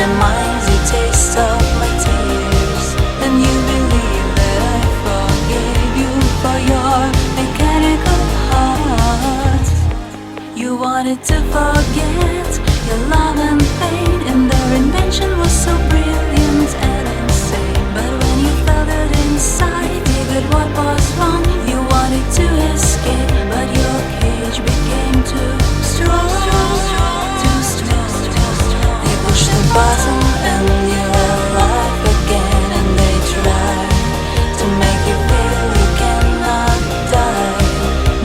reminds you taste of my tears. And you believe that I forgave you for your mechanical heart. You wanted to forget your love and pain, and their invention was so brilliant and insane. But when you felt it inside, David, what was wrong? You wanted to escape, but your cage became too strong. They pushed the button and you're alive again, and they try to make you feel you cannot die.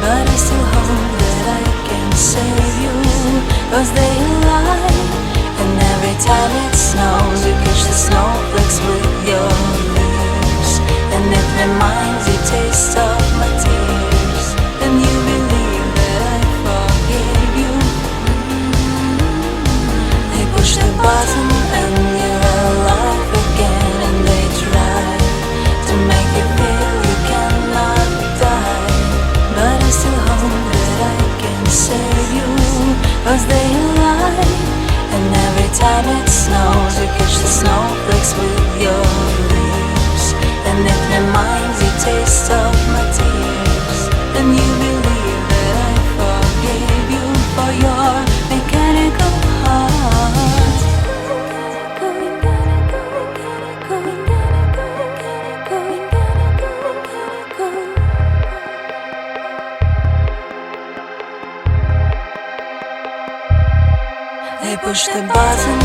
But I still hope that I can save you, 'cause they lie. And every time it snows, you catch the snowflakes with your leaves, and it reminds you taste of my tears. And you believe that I forgave you. They push the button and you're alive again, and they try to make you feel you cannot die. But I still hope that I can save you, 'cause they lie. And every time it snows, you catch the snowflakes with your leaves, and it reminds you taste of my tears. And you believe that I forgave you for your mechanical heart. They push the button